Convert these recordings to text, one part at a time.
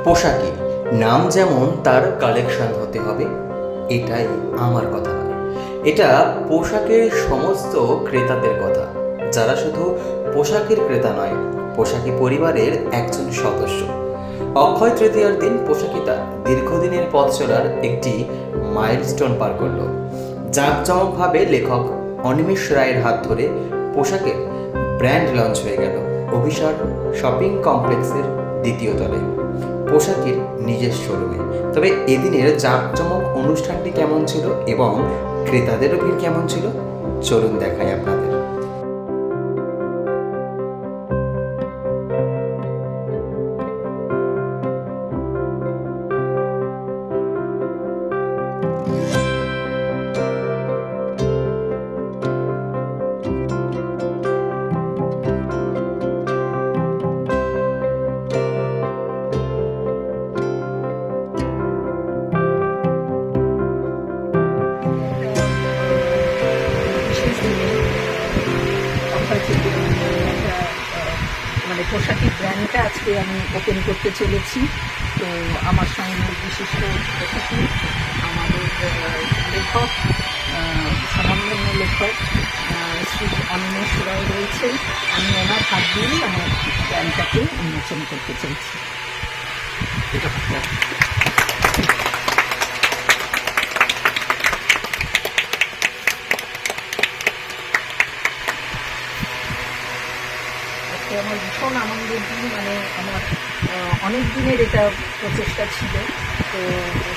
পোশাকি নাম যেমন তার কালেকশন হতে হবে, এটাই আমার কথা নয়। এটা পোশাকের সমস্ত ক্রেতাদের কথা, যারা শুধু পোশাকের ক্রেতা নয়, পোশাকি পরিবারের একজন সদস্য। অক্ষয় তৃতীয়ার দিন পোশাকিটা দীর্ঘদিনের পথ চলার একটি মাইলস্টোন পার করল। জাঁকজমকভাবে লেখক অনিমেষ রায়ের হাত ধরে পোশাকের ব্র্যান্ড লঞ্চ হয়ে গেল অভিসার শপিং কমপ্লেক্সের দ্বিতীয় তলে, পোশাকের নিজের শোরুমে। তবে এদিনের জাঁকজমক অনুষ্ঠানটি কেমন ছিল এবং ক্রেতাদেরও ভিড় কেমন ছিল, চলুন দেখাই আপনাদের। মানে পোশাকের ব্র্যান্ডটা আজকে আমি ওপেন করতে চলেছি। তো আমার সঙ্গে বিশিষ্ট অতিথি আমাদের লেখক, স্বনামধন্য লেখক শ্রী অনিমেষ রায় রয়েছে। আমি ওনার হাত দিয়েই আমার ব্র্যান্ডটাকে উন্মোচন করতে চাইছি। আমার ভীষণ আনন্দের দিন, মানে আমার অনেক দিনের এটা প্রচেষ্টা ছিল, তো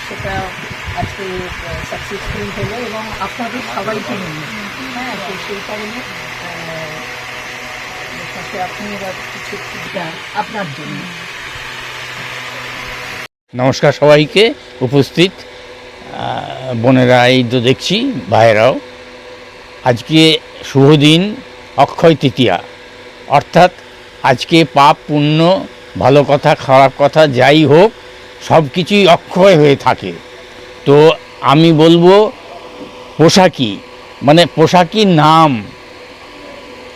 সেটা আজকে সাকসেসফুল হলো এবং আপনাদের সবাইকে নিয়ে, হ্যাঁ, তো সেই কারণে আপনি এবার কিছু আপনার জন্য। নমস্কার সবাইকে উপস্থিত বোনেরা, এই তো দেখছি ভাইয়েরাও। আজকে শুভ দিন অক্ষয় তৃতীয়া, অর্থাৎ আজকে পাপ পুণ্য, ভালো কথা খারাপ কথা যাই হোক, সব কিছুই অক্ষয় হয়ে থাকে। তো আমি বলবো পোশাকি মানে পোশাকি নাম,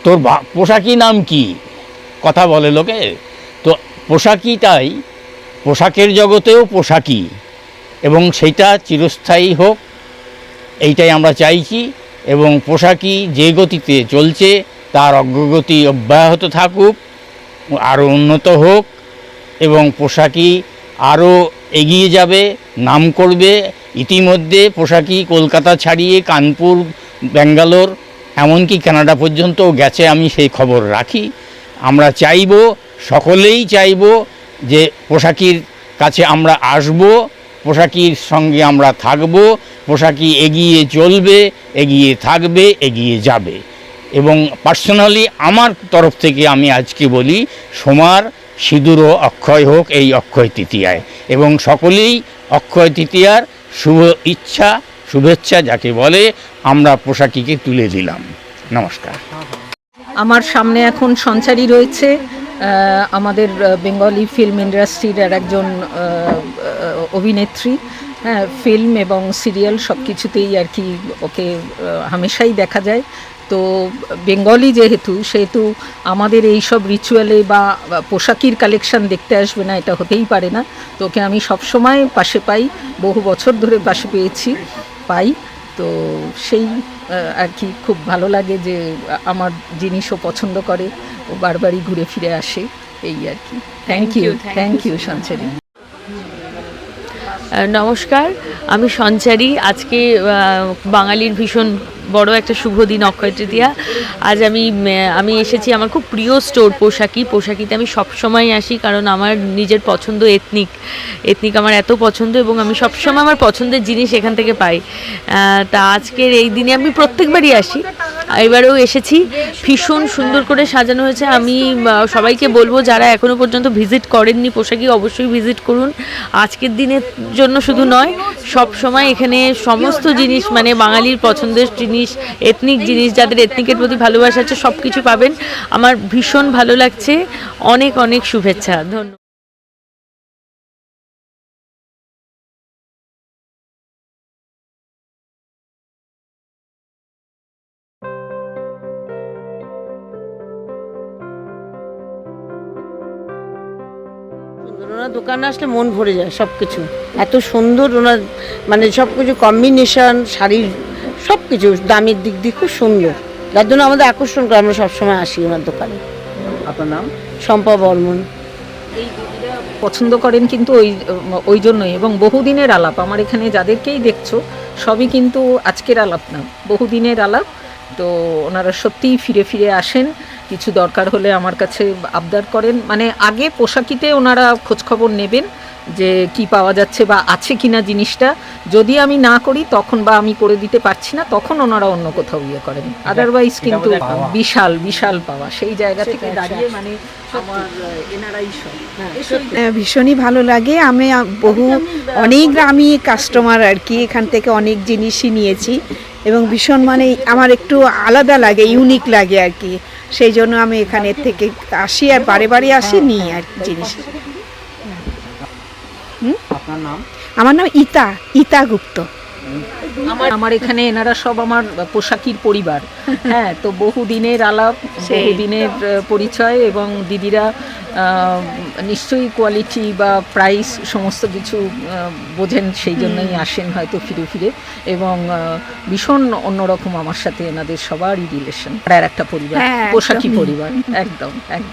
তোর পোশাকি নাম কি কথা বলে লোকে, তো পোশাকিটাই পোশাকের জগতেও পোশাকি, এবং সেইটা চিরস্থায়ী হোক এইটাই আমরা চাইছি। এবং পোশাকি যে গতিতে চলছে তার অগ্রগতি অব্যাহত থাকুক, আরও উন্নত হোক এবং পোশাকি আরও এগিয়ে যাবে, নাম করবে। ইতিমধ্যে পোশাকি কলকাতা ছাড়িয়ে কানপুর, ব্যাঙ্গালোর, এমনকি কানাডা পর্যন্তও গেছে, আমি সেই খবর রাখি। আমরা চাইব, সকলেই চাইব যে পোশাকির কাছে আমরা আসব, পোশাকির সঙ্গে আমরা থাকব, পোশাকি এগিয়ে চলবে, এগিয়ে থাকবে, এগিয়ে যাবে। এবং পার্সোনালি আমার তরফ থেকে আমি আজকে বলি, সোমার সিঁদুরও অক্ষয় হোক এই অক্ষয় তৃতীয়ায়, এবং সকলেই অক্ষয় তৃতীয়ার শুভ ইচ্ছা, শুভেচ্ছা যাকে বলে, আমরা পোশাকিকে তুলে দিলাম। নমস্কার। আমার সামনে এখন সঞ্চারী রয়েছে, আমাদের বেঙ্গলি ফিল্ম ইন্ডাস্ট্রির আর একজন অভিনেত্রী। হ্যাঁ, ফিল্ম এবং সিরিয়াল সব কিছুতেই আর কি ওকে হামেশাই দেখা যায়। তো বেঙ্গলি সেহেতু আমাদের এই সব রিচুয়ালে বা পোশাকির কালেকশন দেখতে আসবে না, এটা হতেই পারে না। তো ওকে আমি সবসময় পাশে পাই, বহু বছর ধরে পাশে পাই। তো সেই আর কি খুব ভালো লাগে যে আমার জিনিসও পছন্দ করে, ও বারবারই ঘুরে ফিরে আসে, এই আর কি। থ্যাংক ইউ সঞ্চারী। নমস্কার, আমি সঞ্চারী। আজকে বাঙালির ভীষণ বড় একটা শুভ দিন অক্ষয় তৃতীয়া। আজ আমি এসেছি আমার খুব প্রিয় স্টোর পোশাকিতে আমি সবসময় আসি, কারণ আমার নিজের পছন্দ এথনিক আমার এত পছন্দ, এবং আমি সবসময় আমার পছন্দের জিনিস এখান থেকে পাই। তা আজকের এই দিনে আমি প্রত্যেকবারই আসি, এবারেও এসেছি। ভীষণ সুন্দর করে সাজানো হয়েছে। আমি সবাইকে বলবো, যারা এখনও পর্যন্ত ভিজিট করেননি পোশাকি, অবশ্যই ভিজিট করুন। আজকের দিনের জন্য শুধু নয়, সব সময় এখানে সমস্ত জিনিস, মানে বাঙালির পছন্দের জিনিস, এথনিক জিনিস, যাদের এথনিকের প্রতি ভালোবাসা আছে, সব কিছু পাবেন। আমার ভীষণ ভালো লাগছে। অনেক অনেক শুভেচ্ছা, ধন্যবাদ। সুন্দরবন ওনার দোকানে আসলে মন ভরে যায় সব কিছু, এত সুন্দর ওনার মানে সব কিছু কম্বিনেশন, শাড়ির সব কিছু দামের দিক দিয়ে খুব সুন্দর, যার জন্য আমাদের আকর্ষণ করে, আমরা সবসময় আসি ওনার দোকানে। আপনার নাম? শম্পা বর্মন। পছন্দ করেন কিন্তু ওই জন্যই, এবং বহুদিনের আলাপ আমার এখানে যাদেরকেই দেখছো সবই কিন্তু আজকের আলাপ না, বহুদিনের আলাপ। তো ওনারা সত্যিই ফিরে ফিরে আসেন, কিছু দরকার হলে আমার কাছে আবদার করেন, মানে আগে পোশাকিতে ওনারা খোঁজখবর নেবেন যে কি পাওয়া যাচ্ছে বা আছে কিনা জিনিসটা, যদি আমি না করি তখন বা আমি করে দিতে পারছি না তখন ওনারা অন্য কোথাও ইয়ে করেন, আদারওয়াইজ কিন্তু বিশাল বিশাল পাওয়া সেই জায়গা থেকে দাঁড়িয়ে মানে আমার এনারাই সব। ভীষণই ভালো লাগে। আমি অনেক আমি কাস্টমার আর কি, এখান থেকে অনেক জিনিসই নিয়েছি এবং ভীষণ মানে আমার একটু আলাদা লাগে, ইউনিক লাগে আর কি, সেই জন্য আমি এখানের থেকে আসি আর বারে বারে আসি নিই আর কি জিনিস। আপনার নাম? আমার নাম ইতা গুপ্ত। আমার এখানে এনারা সব আমার পোশাকির পরিবার। হ্যাঁ, তো বহুদিনের আলাপ, বহুদিনের পরিচয়, এবং দিদিরা নিশ্চয়ই কোয়ালিটি বা প্রাইস সমস্ত কিছু বোঝেন, সেই জন্যই আসেন হয়তো ফিরে ফিরে, এবং ভীষণ অন্যরকম আমার সাথে এনাদের সবারই রিলেশন, আর একটা পরিবার, পোশাকি পরিবার, একদম একদম।